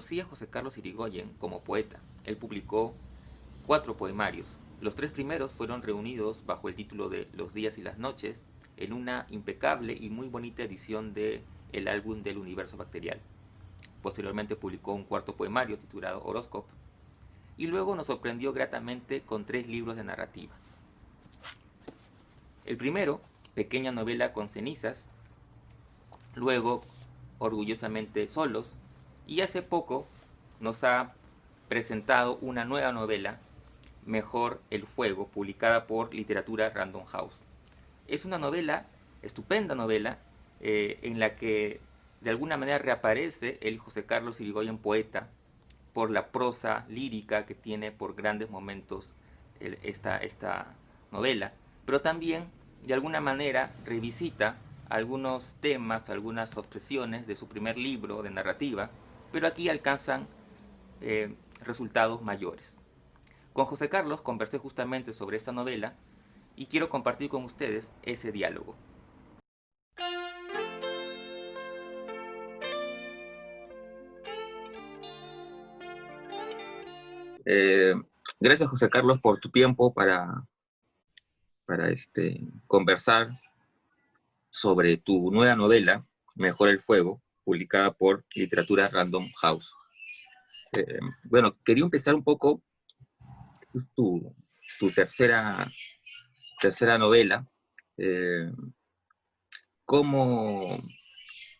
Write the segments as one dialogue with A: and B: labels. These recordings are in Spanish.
A: conocí a José Carlos Irigoyen como poeta. Él publicó 4 poemarios. Los 3 primeros fueron reunidos bajo el título de Los días y las noches en una impecable y muy bonita edición de El álbum del universo bacterial. Posteriormente publicó un 4 poemario titulado Horoscope y luego nos sorprendió gratamente con 3 libros de narrativa. El primero, Pequeña novela con cenizas, luego Orgullosamente solos, y hace poco nos ha presentado una nueva novela, Mejor el fuego, publicada por Literatura Random House. Es una novela, estupenda novela, en la que de alguna manera reaparece el José Carlos Irigoyen poeta por la prosa lírica que tiene por grandes momentos esta novela, pero también de alguna manera revisita algunos temas, algunas obsesiones de su primer libro de narrativa, pero aquí alcanzan resultados mayores. Con José Carlos conversé justamente sobre esta novela y quiero compartir con ustedes ese diálogo. Eh, Gracias, José Carlos, por tu tiempo para conversar sobre tu nueva novela, Mejor el fuego, publicada por Literatura Random House. Bueno, quería empezar un poco tu, tu tercera novela. Eh, ¿cómo,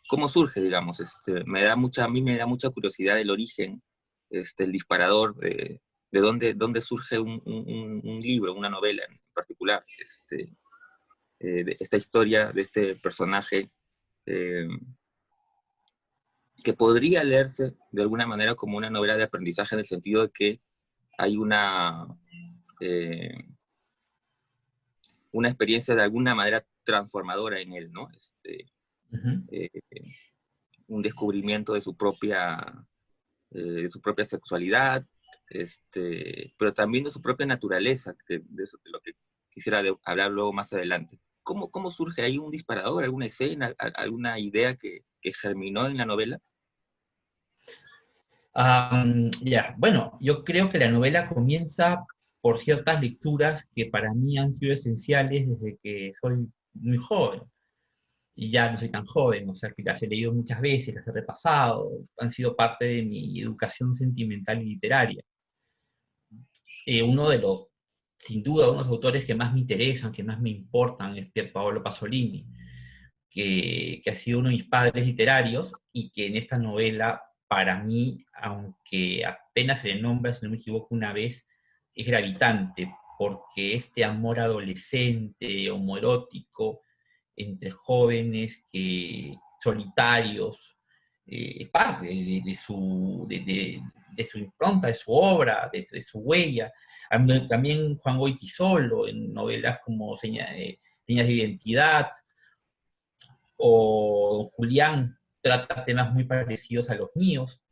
A: ¿Cómo surge, digamos? A mí me da mucha curiosidad el origen, el disparador de dónde surge un libro, una novela en particular. De esta historia de este personaje eh, que podría leerse de alguna manera como una novela de aprendizaje en el sentido de que hay eh, una experiencia de alguna manera transformadora en él, ¿no?
B: Ujú.
A: Eh, un descubrimiento de su propia sexualidad, pero también de su propia naturaleza, de eso de lo que quisiera hablar luego más adelante. ¿Cómo surge ahí un disparador, alguna escena, alguna idea que germinó en la novela?
B: Ya, bueno, yo creo que la novela comienza por ciertas lecturas que para mí han sido esenciales desde que soy muy joven. Y ya no soy tan joven, o sea que las he leído muchas veces, las he repasado, han sido parte de mi educación sentimental y literaria. Uno de los, sin duda, unos autores que más me interesan, que más me importan, es Pier Paolo Pasolini, que ha sido uno de mis padres literarios y que en esta novela, para mí, aunque apenas se le nombra, si no me equivoco, una vez, es gravitante, porque este amor adolescente, homoerótico, entre jóvenes que solitarios, es parte de su impronta, de su obra, de su huella. También Juan Goytisolo, en novelas como Señas de Identidad, o Julián trata temas muy parecidos a los míos.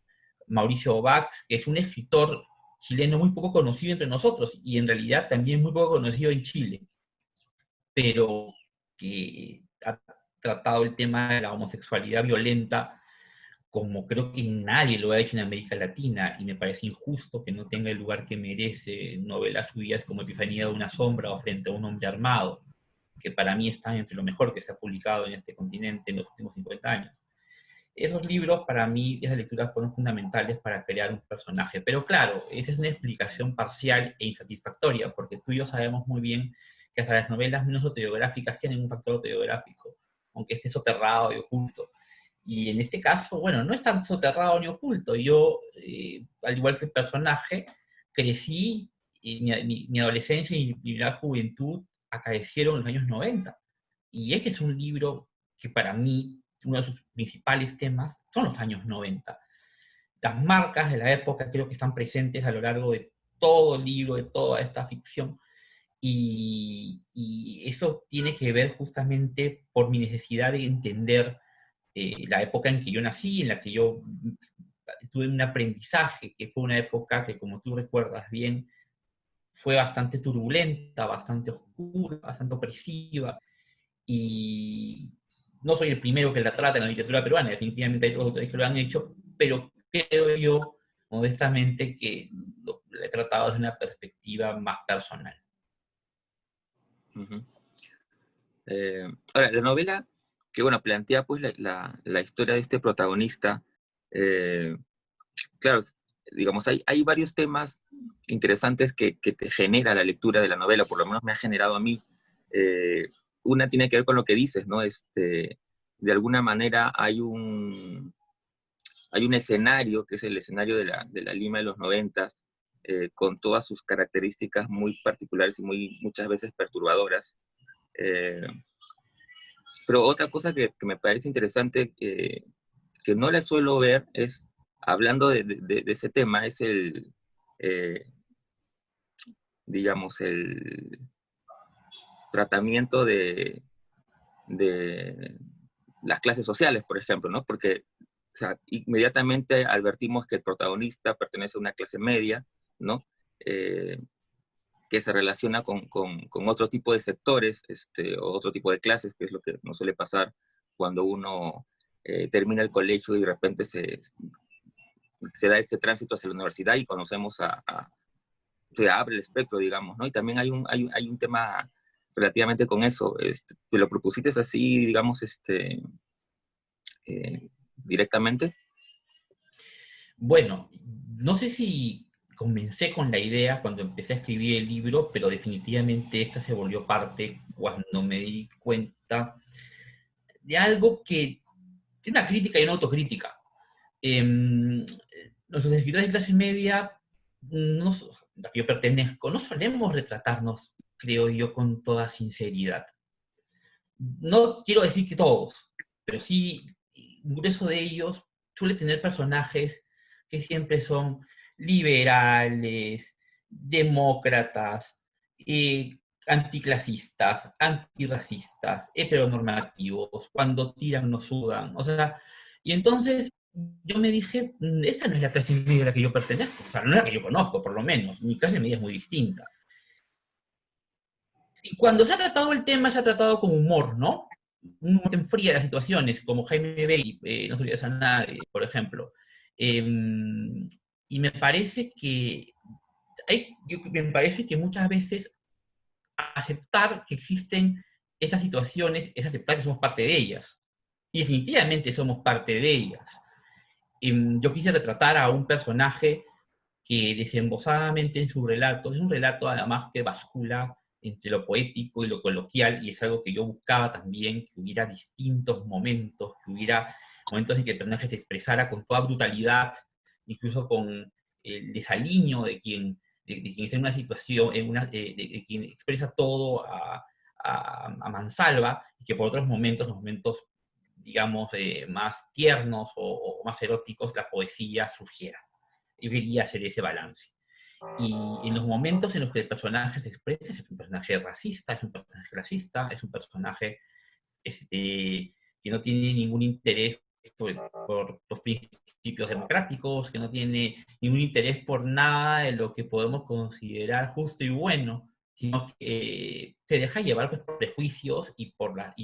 B: Mauricio Bax, que es un escritor chileno muy poco conocido entre nosotros y en realidad también muy poco conocido en Chile, pero que ha tratado el tema de la homosexualidad violenta como creo que nadie lo ha hecho en América Latina, y me parece injusto que no tenga el lugar que merece novelas suyas como Epifanía de una sombra o Frente a un hombre armado, que para mí están entre lo mejor que se ha publicado en este continente en los últimos 50 años. Esos libros, para mí, esas lecturas fueron fundamentales para crear un personaje. Pero claro, esa es una explicación parcial e insatisfactoria, porque tú y yo sabemos muy bien que hasta las novelas menos autobiográficas tienen un factor autobiográfico, aunque esté soterrado y oculto. Y en este caso, bueno, no es tan soterrado ni oculto. Yo, al igual que el personaje, crecí, y mi adolescencia y mi juventud acaecieron en los años 90. Y ese es un libro que para mí, uno de sus principales temas son los años 90. Las marcas de la época creo que están presentes a lo largo de todo el libro, de toda esta ficción. Y eso tiene que ver justamente por mi necesidad de entender la época en que yo nací, en la que yo tuve un aprendizaje, que fue una época que, como tú recuerdas bien, fue bastante turbulenta, bastante oscura, bastante opresiva, y no soy el primero que la trata en la literatura peruana, definitivamente hay otros autores que lo han hecho, pero creo yo, modestamente, que lo he tratado desde una perspectiva más personal.
A: Ujú. Ahora, la novela, que bueno, plantea pues la historia de este protagonista, eh, claro, digamos, hay varios temas interesantes que te genera la lectura de la novela, por lo menos me ha generado a mí. Eh, una tiene que ver con lo que dices, ¿no? De alguna manera hay un escenario, que es el escenario de la Lima de los noventas, con todas sus características muy particulares y muchas veces perturbadoras. Eh, pero otra cosa que me parece interesante, que no la suelo ver, es, hablando de ese tema, es eh, digamos, el tratamiento de las clases sociales, por ejemplo, ¿no? Porque, o sea, inmediatamente advertimos que el protagonista pertenece a una clase media, ¿no? Eh, que se relaciona con otro tipo de sectores, o otro tipo de clases, que es lo que nos suele pasar cuando uno termina el colegio y de repente se da ese tránsito hacia la universidad y conocemos se abre el espectro, digamos, ¿no? Y también hay un tema relativamente con eso. ¿Te lo propusiste así, digamos, directamente?
B: Bueno, no sé si comencé con la idea cuando empecé a escribir el libro, pero definitivamente esta se volvió parte cuando me di cuenta de algo que tiene una crítica y una autocrítica. Nuestros escritores de clase media, no, a la que yo pertenezco, no solemos retratarnos, creo yo, con toda sinceridad. No quiero decir que todos, pero sí un grueso de ellos suele tener personajes que siempre son liberales, demócratas, anticlasistas, antirracistas, heteronormativos, cuando tiran no sudan. O sea, y entonces yo me dije, esta no es la clase media a la que yo pertenezco, o sea, no es la que yo conozco, por lo menos. Mi clase media es muy distinta. Y cuando se ha tratado el tema, se ha tratado con humor, ¿no? Un humor en fría de las situaciones, como Jaime Bay, No se olvides a nadie, por ejemplo. Eh, y me parece que me parece que muchas veces aceptar que existen estas situaciones es aceptar que somos parte de ellas. Y definitivamente somos parte de ellas. Yo quise retratar a un personaje que desembosadamente en su relato, es un relato además que bascula entre lo poético y lo coloquial, y es algo que yo buscaba también, que hubiera distintos momentos, que hubiera momentos en que el personaje se expresara con toda brutalidad, incluso con el desaliño de quien está en una situación, de quien expresa todo a mansalva, y que por otros momentos, los momentos, digamos, más tiernos o más eróticos, la poesía surgiera. Yo quería hacer ese balance. Y en los momentos en los que el personaje se expresa, es un personaje racista, es un personaje clasista, es un personaje que no tiene ningún interés por los principios democráticos, que no tiene ningún interés por nada de lo que podemos considerar justo y bueno, sino que se deja llevar pues, por prejuicios y por la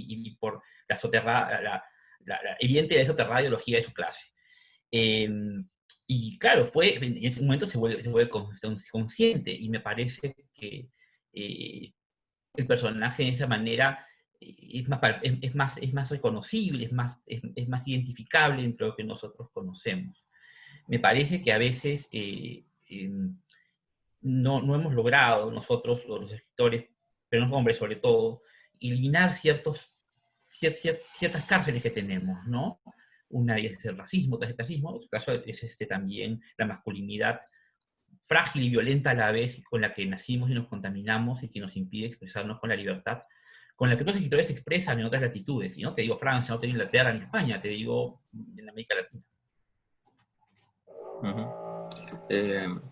B: evidente y soterrada ideología de su clase. Eh, y claro, en ese momento se vuelve consciente y me parece que eh, el personaje de esa manera es más reconocible, es más identificable entre lo que nosotros conocemos. Me parece que a veces no hemos logrado nosotros, los escritores, pero los hombres sobre todo, eliminar ciertas cárceles que tenemos, ¿no? Una es el racismo, otra es el clasismo, otro caso es también la masculinidad frágil y violenta a la vez con la que nacimos y nos contaminamos y que nos impide expresarnos con la libertad con la que otros escritores se expresan en otras latitudes. Y no te digo Francia, no te digo Inglaterra ni España, te digo en América Latina.
A: Uh -huh.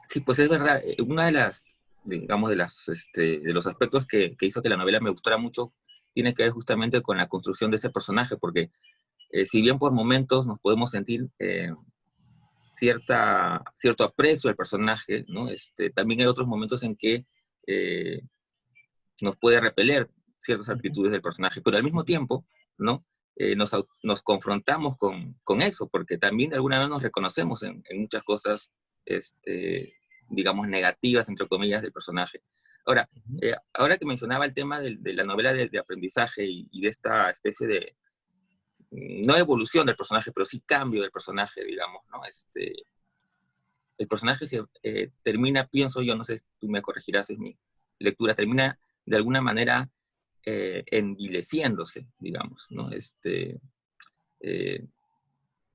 A: Sí, pues es verdad. Una de las, digamos, de los aspectos que hizo que la novela me gustara mucho tiene que ver justamente con la construcción de ese personaje, porque si bien por momentos nos podemos sentir cierto aprecio al personaje, ¿no? También hay otros momentos en que eh, nos puede repeler ciertas actitudes del personaje, pero al mismo tiempo, ¿no? nos confrontamos con eso, porque también de alguna vez nos reconocemos en muchas cosas, digamos, negativas, entre comillas, del personaje. Ahora, ahora que mencionaba el tema de la novela de aprendizaje y de esta especie de, no evolución del personaje, pero sí cambio del personaje, digamos, ¿no? El personaje termina, pienso yo, no sé si tú me corregirás, es mi lectura, termina de alguna manera envileciéndose, digamos, ¿no? Eh,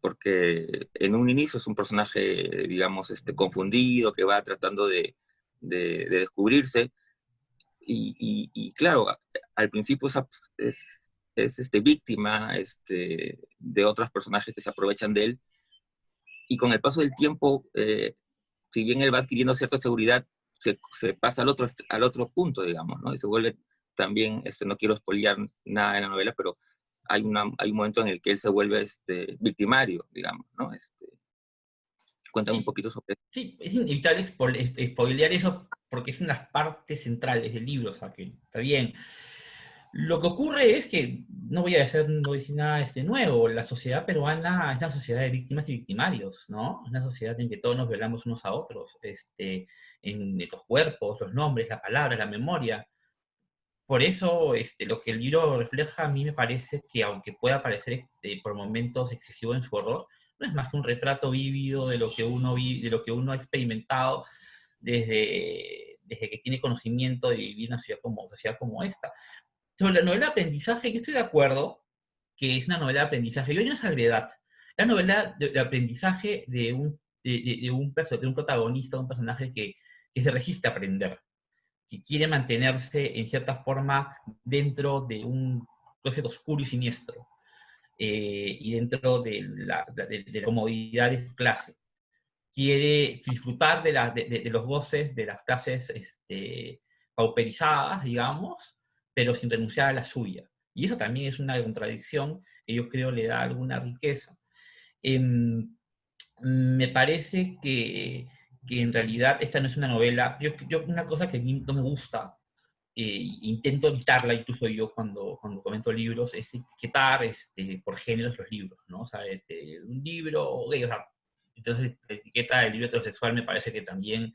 A: porque en un inicio es un personaje, digamos, confundido, que va tratando de descubrirse, y claro, al principio es víctima de otros personajes que se aprovechan de él, y con el paso del tiempo, si bien él va adquiriendo cierta seguridad, se pasa al otro punto, digamos, ¿no? Y se vuelve también, no quiero spoilear nada de la novela, pero hay un momento en el que él se vuelve victimario, digamos, ¿no? Cuéntame un
B: Sí,
A: poquito sobre eso.
B: sí, es inevitable spoilear eso porque es una de las partes centrales del libro, o sea, que está bien. Lo que ocurre es que, no voy a decir nada nuevo, la sociedad peruana es una sociedad de víctimas y victimarios, ¿no? Es una sociedad en que todos nos violamos unos a otros, en los cuerpos, los nombres, las palabras, la memoria. Por eso, lo que el libro refleja a mí me parece que, aunque pueda parecer por momentos excesivo en su horror, no es más que un retrato vívido de lo que de lo que uno ha experimentado desde que tiene conocimiento de vivir en una sociedad como esta. Sobre la novela de aprendizaje, yo estoy de acuerdo que es una novela de aprendizaje. Yo hay una salvedad. La novela de aprendizaje de un protagonista, un personaje que se resiste a aprender, que quiere mantenerse en cierta forma dentro de un closet oscuro y siniestro, y dentro de la comodidad de su clase. Quiere disfrutar de los goces de las clases pauperizadas, digamos, pero sin renunciar a la suya. Y eso también es una contradicción que yo creo le da alguna riqueza. Em, Me parece que en realidad esta no es una novela. Una cosa que a mí no me gusta, intento evitarla, incluso yo cuando comento libros, es etiquetar por géneros los libros, ¿no? O sea, un libro gay, o sea, entonces la etiqueta del libro heterosexual me parece que también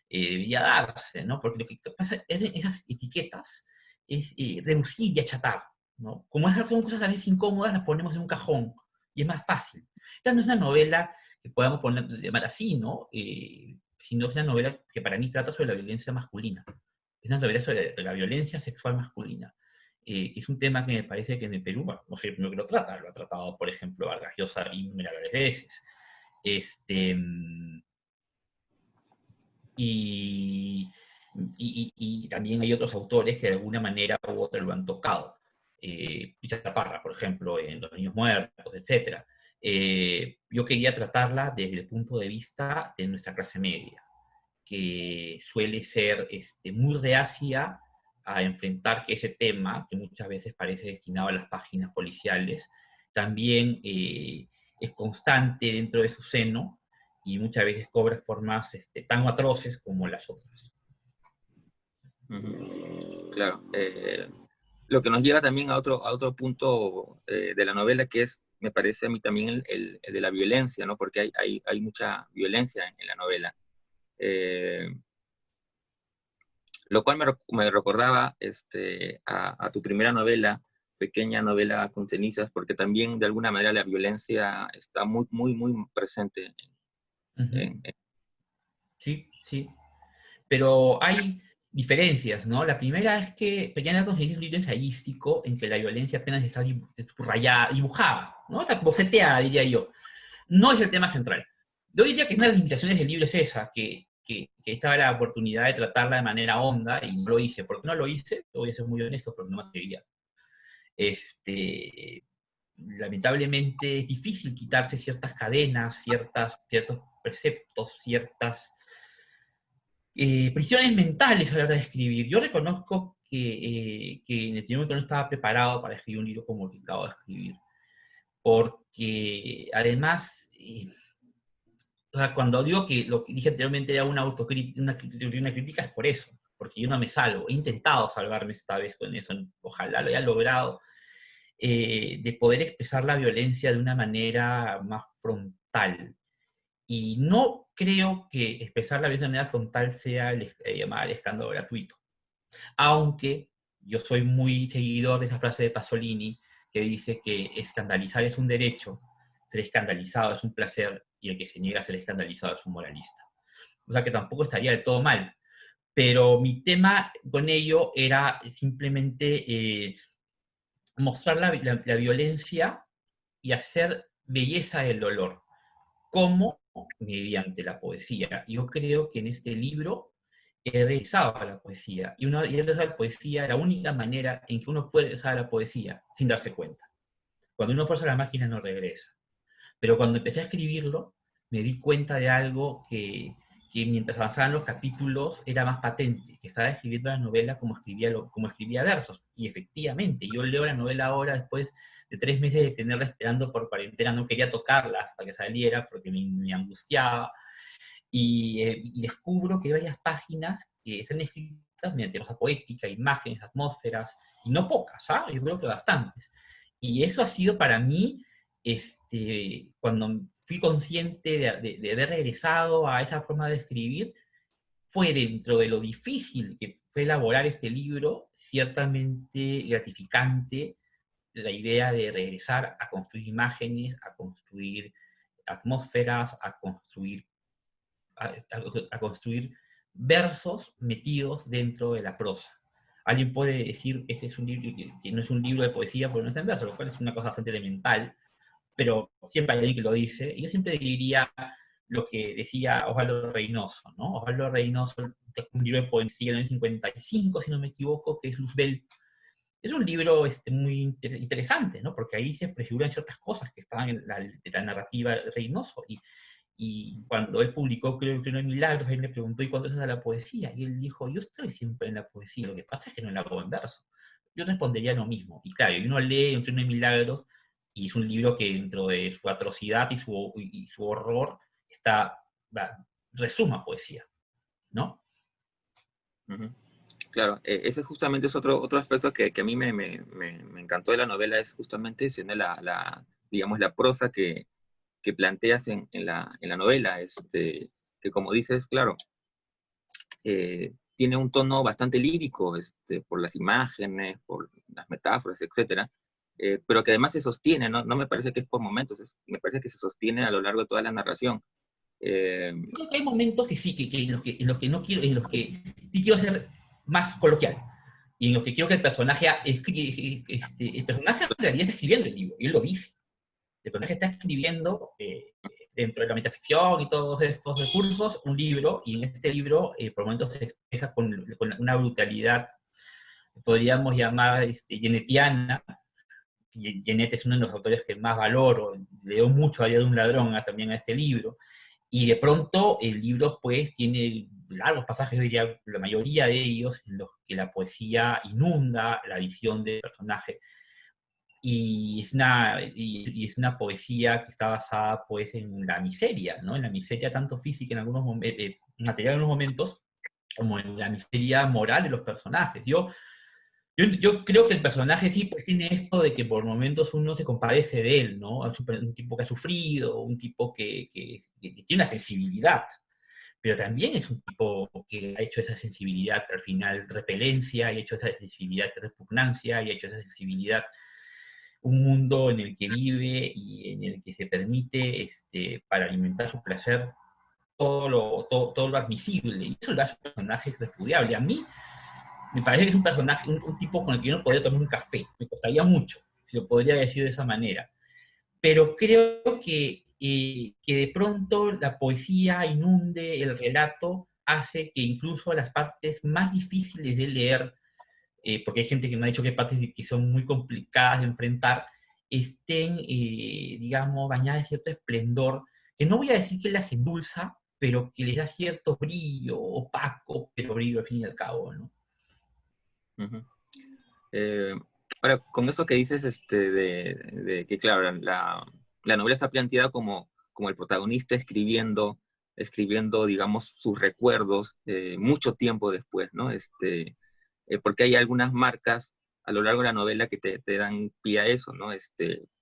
B: debería darse, ¿no? Porque lo que pasa es de esas etiquetas es reducir y achatar, ¿no? Como esas son cosas a veces incómodas, las ponemos en un cajón y es más fácil. Esta no es una novela que podamos llamar así, ¿no? Sino es una novela que para mí trata sobre la violencia masculina. Es una novela sobre la violencia sexual masculina, que es un tema que me parece que en el Perú, bueno, no soy el primero que lo trata, lo ha tratado, por ejemplo, Vargas Llosa innumerables veces. Este, y, y también hay otros autores que de alguna manera u otra lo han tocado. Richard Parra, por ejemplo, en Los Niños Muertos, etc. Yo quería tratarla desde el punto de vista de nuestra clase media, que suele ser muy reacia a enfrentar que ese tema, que muchas veces parece destinado a las páginas policiales, también es constante dentro de su seno y muchas veces cobra formas tan atroces como las otras.
A: Claro. Lo que nos lleva también a otro punto de la novela, que es, me parece a mí también el de la violencia, ¿no? Porque hay mucha violencia en la novela. Eh, lo cual me recordaba a tu primera novela, Pequeña novela con cenizas, porque también de alguna manera la violencia está muy, muy, muy presente.
B: Ujú.
A: En- en-
B: Sí, sí. Pero hay diferencias, ¿no? La primera es que Pequeña Conciencia es un libro ensayístico en que la violencia apenas está rayada, dibujada, ¿no? Está boceteada, diría yo. No es el tema central. Yo diría que una de las limitaciones del libro es esa, que esta era la oportunidad de tratarla de manera honda y no lo hice. ¿Por qué no lo hice? Voy a ser muy honesto, porque no me atrevía. Lamentablemente es difícil quitarse ciertas cadenas, ciertos preceptos, ciertas prisiones mentales a la hora de escribir. Yo reconozco que en el primer momento no estaba preparado para escribir un libro como el que acabo de escribir, porque además, o sea, cuando digo que lo que dije anteriormente era una autocrítica, una crítica es por eso, porque yo no me salvo. He intentado salvarme esta vez con eso, ojalá lo haya logrado. de poder expresar la violencia de una manera más frontal. Y no creo que expresar la violencia de manera frontal sea llamar al escándalo gratuito. Aunque yo soy muy seguidor de esa frase de Pasolini que dice que escandalizar es un derecho, ser escandalizado es un placer y el que se niega a ser escandalizado es un moralista. O sea que tampoco estaría de todo mal. Pero mi tema con ello era simplemente mostrar la violencia y hacer belleza del dolor, como mediante la poesía. Yo creo que en este libro he regresado a la poesía. Y regresado a la poesía, la única manera en que uno puede regresar a la poesía sin darse cuenta. Cuando uno fuerza la máquina no regresa. Pero cuando empecé a escribirlo, me di cuenta de algo que mientras avanzaban los capítulos era más patente, que estaba escribiendo la novela como escribía versos. Y efectivamente, yo leo la novela ahora después de 3 meses de tenerla esperando por cuarentena, no quería tocarla hasta que saliera porque me angustiaba. Y descubro que hay varias páginas que están escritas mediante prosa poética, imágenes, atmósferas, y no pocas, ¿sabes? Yo creo que bastantes. Y eso ha sido para mí, cuando fui consciente de haber regresado a esa forma de escribir, fue dentro de lo difícil que fue elaborar este libro, ciertamente gratificante la idea de regresar a construir imágenes, a construir atmósferas, a construir versos metidos dentro de la prosa. Alguien puede decir, este es un libro que no es un libro de poesía porque no es en verso, lo cual es una cosa bastante elemental, pero siempre hay alguien que lo dice, y yo siempre diría lo que decía Osvaldo Reynoso, ¿no? Osvaldo Reynoso, un libro de poesía en el 55, si no me equivoco, que es Luzbel. Es un libro muy interesante, ¿no? Porque ahí se prefiguran ciertas cosas que estaban en la narrativa de Reynoso, y cuando él publicó, creo que no hay milagros, él le preguntó, ¿y cuándo es la poesía? Y él dijo, yo estoy siempre en la poesía, lo que pasa es que no la hago en verso. Yo respondería lo mismo. Y claro, y uno lee Entre no hay milagros, y es un libro que dentro de su atrocidad y su horror resuma poesía, ¿no?
A: Ujú. Claro, ese justamente es otro aspecto que a mí me encantó de la novela, es justamente ese, ¿no? Digamos, la prosa que planteas en la novela, que como dices, claro, tiene un tono bastante lírico, por las imágenes, por las metáforas, etcétera, pero que además se sostiene, ¿no? No me parece que es por momentos, me parece que se sostiene a lo largo de toda la narración. Eh,
B: Yo creo que hay momentos que sí, que en los que no quiero, en los que sí quiero ser más coloquial. Y en los que quiero que el personaje, el personaje en realidad está escribiendo el libro, y él lo dice. El personaje está escribiendo, dentro de la metaficción y todos estos recursos, un libro, y en este libro, por momentos se expresa con una brutalidad, podríamos llamar genetiana. Genet es uno de los autores que más valoro, leo mucho a Día de un Ladrón, también a este libro, y de pronto el libro pues tiene largos pasajes, yo diría la mayoría de ellos, en los que la poesía inunda la visión del personaje, y es una poesía que está basada pues en la miseria, ¿no? En la miseria tanto física en algunos material en algunos momentos, como en la miseria moral de los personajes. Yo creo que el personaje sí pues tiene esto de que por momentos uno se compadece de él, ¿no? Es un tipo que ha sufrido, un tipo que tiene una sensibilidad, pero también es un tipo que ha hecho esa sensibilidad al final repelencia, y ha hecho esa sensibilidad repugnancia, y ha hecho esa sensibilidad un mundo en el que vive y en el que se permite, para alimentar su placer, todo lo admisible. Y eso lo hace un personaje repudiable. A mí me parece que es un personaje, un tipo con el que yo no podría tomar un café. Me costaría mucho, si lo podría decir de esa manera. Pero creo que de pronto la poesía inunde el relato, hace que incluso las partes más difíciles de leer, porque hay gente que me ha dicho que hay partes que son muy complicadas de enfrentar, estén, digamos, bañadas de cierto esplendor, que no voy a decir que las endulza, pero que les da cierto brillo, opaco, pero brillo al fin y al cabo, ¿no?
A: Ujú. Eh, Ahora, con eso que dices, de que, claro, la novela está planteada como el protagonista escribiendo, digamos, sus recuerdos mucho tiempo después, ¿no? Porque hay a lo largo de la novela que te dan pie a eso, ¿no?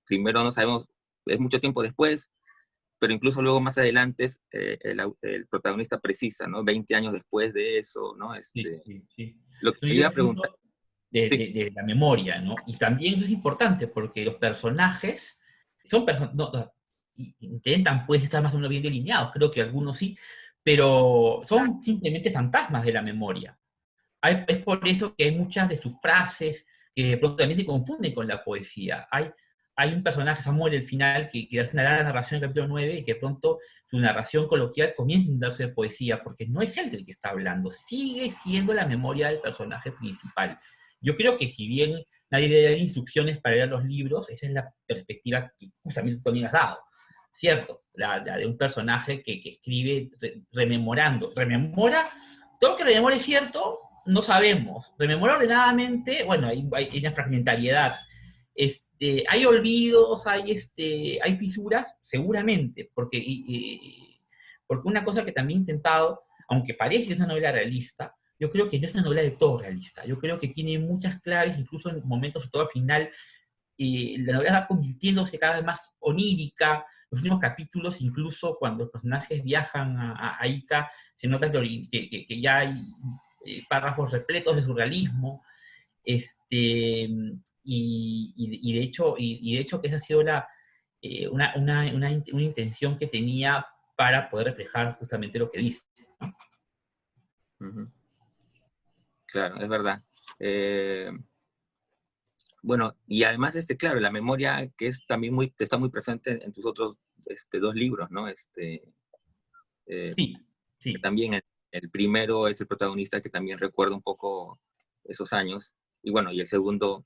A: Primero no sabemos, es mucho tiempo después, pero incluso luego más adelante el protagonista precisa, ¿no? 20 años después de eso, ¿no?
B: Sí, sí, sí.
A: Lo que
B: Entonces,
A: te
B: yo
A: iba a preguntar,
B: incluso de,
A: sí,
B: de la memoria, ¿no? Y también eso es importante porque los personajes son personas, intentan pues estar más o menos bien delineados, creo que algunos sí, pero son simplemente fantasmas de la memoria. Es por eso que hay muchas de sus frases que de pronto también se confunden con la poesía. Hay un personaje, Samuel, al final, que hace una larga narración en el capítulo 9 y que de pronto su narración coloquial comienza a darse de poesía, porque no es él del que está hablando, sigue siendo la memoria del personaje principal. Yo creo que si bien nadie le da instrucciones para leer los libros, esa es la perspectiva que justamente tú también has dado, ¿cierto? La de un personaje que escribe rememorando, rememora, todo lo que rememora es cierto, no sabemos. Rememora ordenadamente, bueno, hay una fragmentariedad. Hay olvidos, hay fisuras, seguramente, porque una cosa que también he intentado, aunque parece que es una novela realista, yo creo que no es una novela de todo realista. Yo creo que tiene muchas claves, incluso en momentos, sobre todo al final, la novela va convirtiéndose cada vez más onírica. Los últimos capítulos, incluso cuando los personajes viajan a Ica, se nota que ya hay párrafos repletos de surrealismo. De hecho que esa ha sido una intención que tenía para poder reflejar justamente lo que dice.
A: ujú, claro, es verdad. Eh, bueno, y además, claro, la memoria que es también está muy presente en tus otros dos libros, ¿no? Eh,
B: Sí,
A: que
B: sí.
A: también el primero es el protagonista que también recuerda un poco esos años, y bueno, y el segundo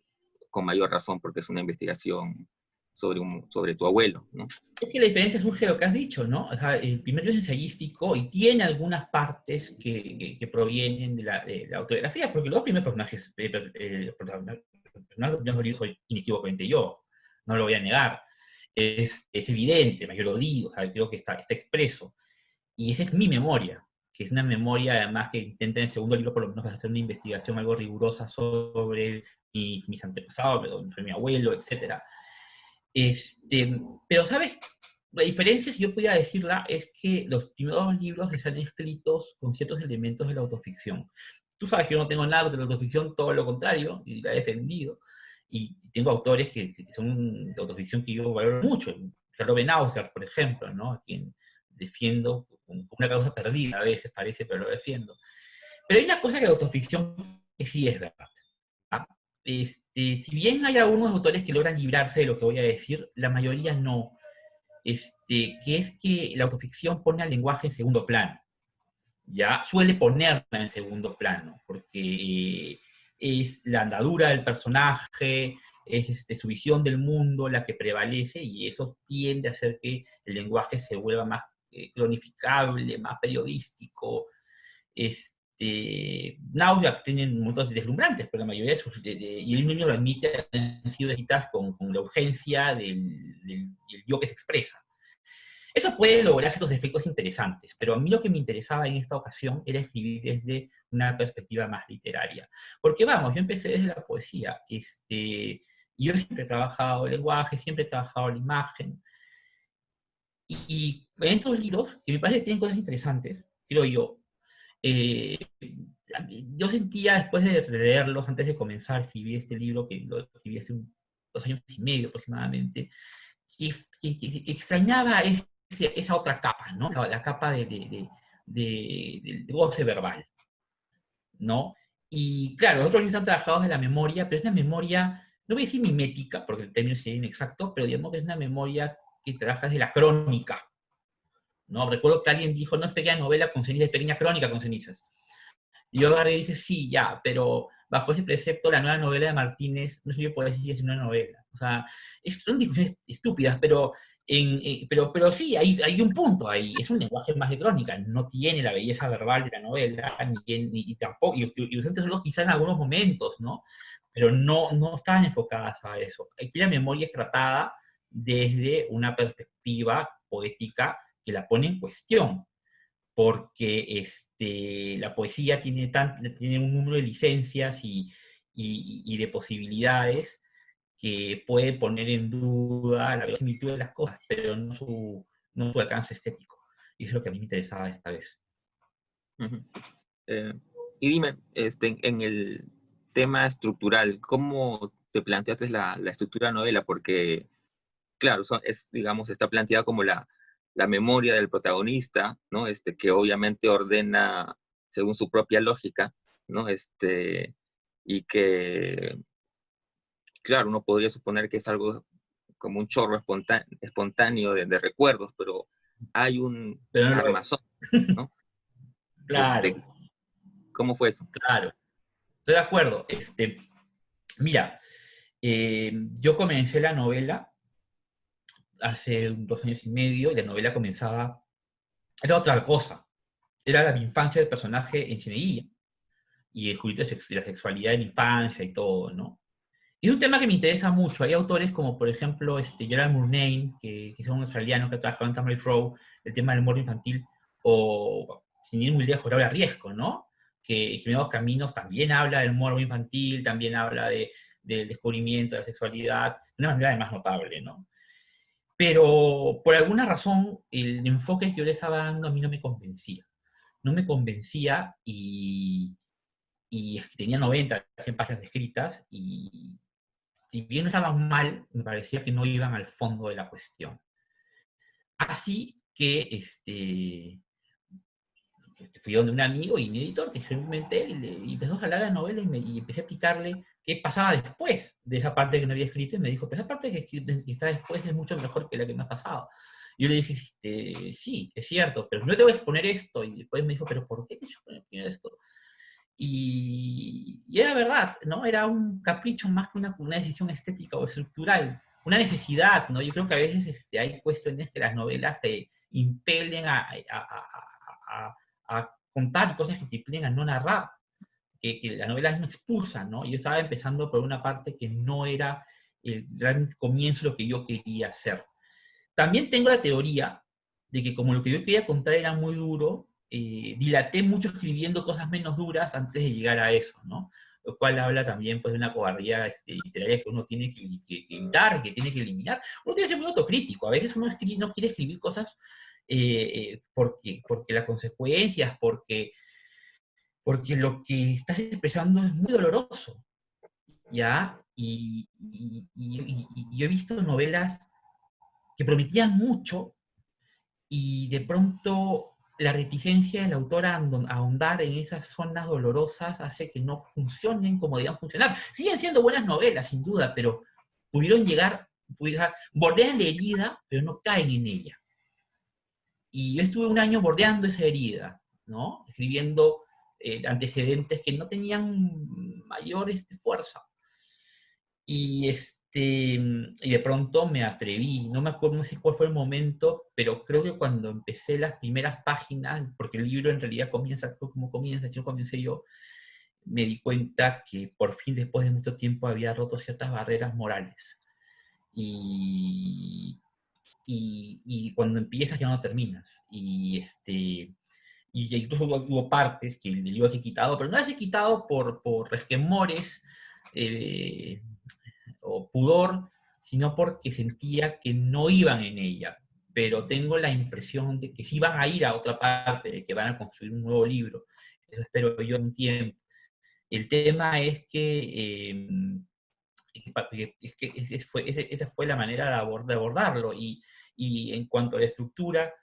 A: con mayor razón porque es una investigación sobre tu abuelo, ¿no?
B: Es que la diferencia surge de lo que has dicho, ¿no? O sea, el primero es ensayístico y tiene algunas partes que provienen de la autobiografía, porque los primeros personajes, los personajes de los primeros libros soy inequívocamente yo, no lo voy a negar. Es evidente, yo lo digo, o sea, creo que está expreso. Y esa es mi memoria, que es una memoria además que intenta en el segundo libro por lo menos hacer una investigación algo rigurosa sobre mis antepasados, sobre mi abuelo, etcétera. Pero, ¿sabes? La diferencia, si yo pudiera decirla, es que los primeros libros están escritos con ciertos elementos de la autoficción. Tú sabes que yo no tengo nada de la autoficción, todo lo contrario, y la he defendido. Y tengo autores que son de autoficción que yo valoro mucho. Carlo Benausgar, por ejemplo, ¿no? A quien defiendo con una causa perdida a veces parece, pero lo defiendo. Pero hay una cosa que la autoficción que sí es verdad. ¿Ah? Si bien hay algunos autores que logran librarse de lo que voy a decir, la mayoría no. Que es que la autoficción pone al lenguaje en segundo plano. Ya suele ponerla en segundo plano, porque es la andadura del personaje, es su visión del mundo la que prevalece y eso tiende a hacer que el lenguaje se vuelva más cronificable, más periodístico. Náusea tienen montones de deslumbrantes, pero la mayoría y el niño lo admite, han sido escritas con la urgencia del yo que se expresa. Eso puede lograr ciertos efectos interesantes, pero a mí lo que me interesaba en esta ocasión era escribir desde una perspectiva más literaria. Porque vamos, yo empecé desde la poesía. Yo siempre he trabajado el lenguaje, siempre he trabajado la imagen. Y en estos libros, que me parece que tienen cosas interesantes, creo yo, eh, yo sentía después de leerlos, antes de comenzar a escribir este libro, que lo escribí hace 2 años y medio aproximadamente, que, que extrañaba esa otra capa, ¿no? La capa del goce verbal, ¿no? Y claro, los otros libros están trabajados de la memoria, pero es una memoria, no voy a decir mimética, porque el término sería inexacto, pero digamos que es una memoria que trabaja desde la crónica, ¿no? Recuerdo que alguien dijo, no es pequeña novela con cenizas, es pequeña crónica con cenizas. Y yo agarré y dije, sí, ya, pero bajo ese precepto, la nueva novela de Martínez, no sé si yo puedo decir que es una novela. O sea, son discusiones estúpidas, pero sí, hay un punto ahí. Es un lenguaje más de crónica, no tiene la belleza verbal de la novela, ni tampoco, y los solo quizás en algunos momentos, ¿no? Pero no están enfocadas a eso. Aquí la memoria es tratada desde una perspectiva poética que la pone en cuestión porque la poesía tiene un número de licencias y de posibilidades que puede poner en duda la verosimilitud de las cosas, pero no su alcance estético. Y eso es lo que a mí me interesaba esta vez.
A: Ujú. Eh, y dime, en el tema estructural, ¿cómo te planteaste la estructura de la novela? Porque, claro, digamos, está planteada como la memoria del protagonista, ¿no? Que obviamente ordena según su propia lógica, ¿no? Y que, claro, uno podría suponer que es algo como un chorro espontáneo de recuerdos, pero hay un
B: Pero no lo es.
A: armazón, ¿no?
B: Claro,
A: Este, ¿Cómo fue eso?
B: claro. Estoy de acuerdo. Mira, yo comencé la novela hace 2 años y medio y la novela comenzaba, era otra cosa. Era la infancia del personaje en Cieneguilla y el juicio de la sexualidad de la infancia y todo, ¿no? Y es un tema que me interesa mucho. Hay autores como, por ejemplo, Gerald Murnane, que es un australiano que ha trabajado en Tamarind Row, el tema del humor infantil, o, sin ir muy lejos, Laura Riesco, ¿no? Que Gemelos Caminos también habla del humor infantil, también habla del descubrimiento de la sexualidad, de una manera además notable, ¿no? Pero por alguna razón, el enfoque que yo le estaba dando a mí no me convencía. No me convencía y es que tenía 90, 100 páginas escritas y si bien no estaban mal, me parecía que no iban al fondo de la cuestión. Así que fui donde un amigo y mi editor, que simplemente y empezó a jalar la novela y empecé a explicarle qué pasaba después de esa parte que no había escrito y me dijo, pero esa parte que está después es mucho mejor que la que me ha pasado. Y yo le dije, sí, es cierto, pero no te voy a exponer esto. Y después me dijo, pero ¿por qué te voy a exponer esto? Y era verdad, ¿no? Era un capricho más que una decisión estética o estructural, una necesidad, ¿no? Yo creo que a veces hay cuestiones que las novelas te impelen a contar cosas que te impelen a no narrar, que la novela no expulsa, ¿no? Yo estaba empezando por una parte que no era el gran comienzo de lo que yo quería hacer. También tengo la teoría de que como lo que yo quería contar era muy duro, dilaté mucho escribiendo cosas menos duras antes de llegar a eso, ¿no? Lo cual habla también pues, de una cobardía literaria que uno tiene que evitar, que tiene que eliminar. Uno tiene que ser muy autocrítico. A veces uno no quiere escribir cosas porque las consecuencias, porque lo que estás expresando es muy doloroso, ¿ya? Y yo he visto novelas que prometían mucho y de pronto la reticencia del autor a ahondar en esas zonas dolorosas hace que no funcionen como debían funcionar. Siguen siendo buenas novelas, sin duda, pero bordean la herida, pero no caen en ella. Y yo estuve un año bordeando esa herida, ¿no? Escribiendo antecedentes que no tenían mayor fuerza. Y de pronto me atreví, no me acuerdo, no sé cuál fue el momento, pero creo que cuando empecé las primeras páginas, porque el libro en realidad comienza como comienza, yo comencé yo, me di cuenta que por fin después de mucho tiempo había roto ciertas barreras morales. Y, y cuando empiezas ya no terminas. Y incluso hubo partes que el libro que he quitado, pero no las he quitado por resquemores, eh, o pudor, sino porque sentía que no iban en ella. Pero tengo la impresión de que sí van a ir a otra parte, de que van a construir un nuevo libro. Eso espero yo en un tiempo. El tema es que esa fue la manera de abordarlo. Y en cuanto a la estructura,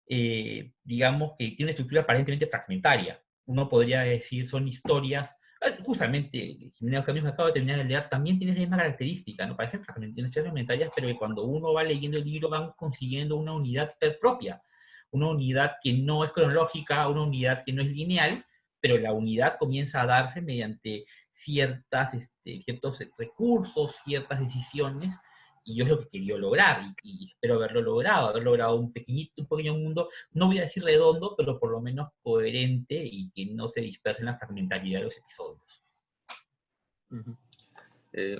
B: digamos que tiene una estructura aparentemente fragmentaria. Uno podría decir, son historias, justamente, Jiménez Caminos que acabo de terminar de leer, también tiene esa misma característica, ¿no? Parecen fragmentarias, pero que cuando uno va leyendo el libro van consiguiendo una unidad propia, una unidad que no es cronológica, una unidad que no es lineal, pero la unidad comienza a darse mediante ciertos recursos, ciertas decisiones, y yo es lo que quería lograr, y espero haber logrado un pequeño mundo, no voy a decir redondo, pero por lo menos coherente y que no se disperse en la fragmentariedad de los episodios.
A: Ujú.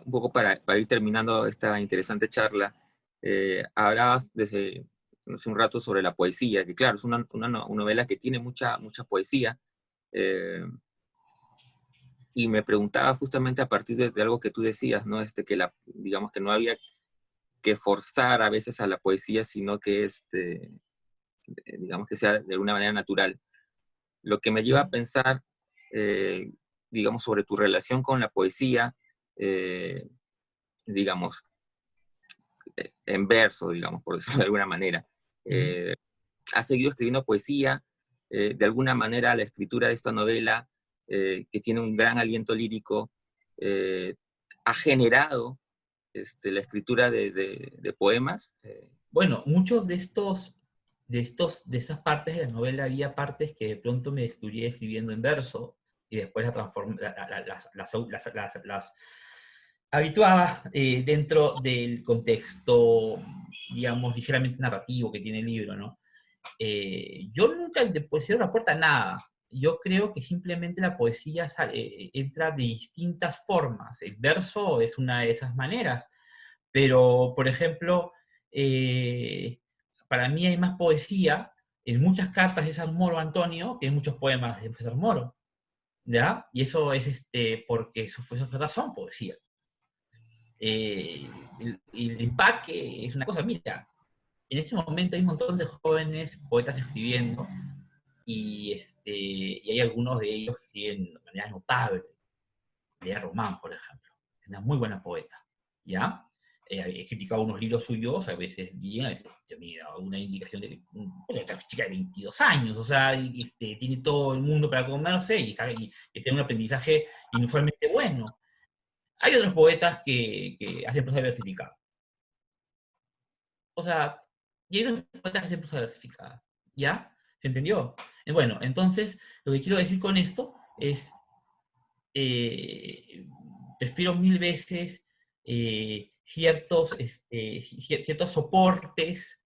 A: Un poco para ir terminando esta interesante charla, hablabas desde hace un rato sobre la poesía, que claro, es una novela que tiene mucha poesía, eh, Y me preguntaba justamente a partir de algo que tú decías, ¿no? Que digamos que no había que forzar a veces a la poesía, sino que digamos que sea de alguna manera natural. Lo que me lleva a pensar, eh, digamos, sobre tu relación con la poesía, eh, digamos, en verso, digamos, por decirlo de alguna manera.
B: Ujú.
A: Eh, has seguido escribiendo poesía, de alguna manera la escritura de esta novela, que tiene un gran aliento lírico, eh, ha generado la escritura de poemas.
B: Bueno, muchos de estas partes de la novela había partes que de pronto me descubrí escribiendo en verso y después las habituaba dentro del contexto, digamos, ligeramente narrativo que tiene el libro, ¿no? Yo nunca de poesía no aporta nada. Yo creo que simplemente la poesía entra de distintas formas. El verso es una de esas maneras, pero, por ejemplo, eh, para mí hay más poesía en muchas cartas de San Moro Antonio que en muchos poemas de César Moro, ¿ya? Y eso es porque esas cartas son poesía. El empaque es una cosa, mira, en ese momento hay un montón de jóvenes poetas escribiendo y hay algunos de ellos que escriben de manera notable. Lea Román, por ejemplo, es una muy buena poeta, ¿ya? He criticado unos libros suyos, a veces bien, a veces mira, una indicación de una chica de 22 años, o sea, tiene todo el mundo para comerse y tiene un aprendizaje inusualmente bueno. Hay otros poetas que hacen prosa diversificada. O sea, y hay otros poetas que hacen prosa diversificada. ¿Ya? ¿Se entendió? Bueno, entonces, lo que quiero decir con esto es, eh, prefiero mil veces ciertos soportes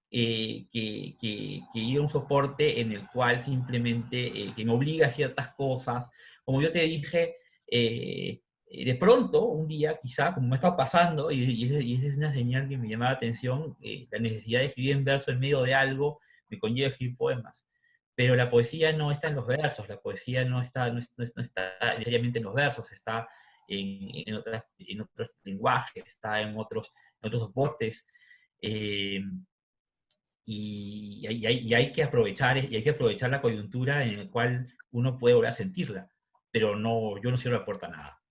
B: que ir a un soporte en el cual simplemente que me obliga a ciertas cosas. Como yo te dije, de pronto, un día quizá, como me está pasando, y esa es una señal que me llama la atención, la necesidad de escribir en verso en medio de algo me conlleva a escribir poemas. Pero la poesía no está en los versos, la poesía no está necesariamente en los versos, está en otros lenguajes, está en otros soportes. Eh, y hay que aprovechar la coyuntura en la cual uno puede volver a sentirla, pero no, yo no cierro la puerta a nada.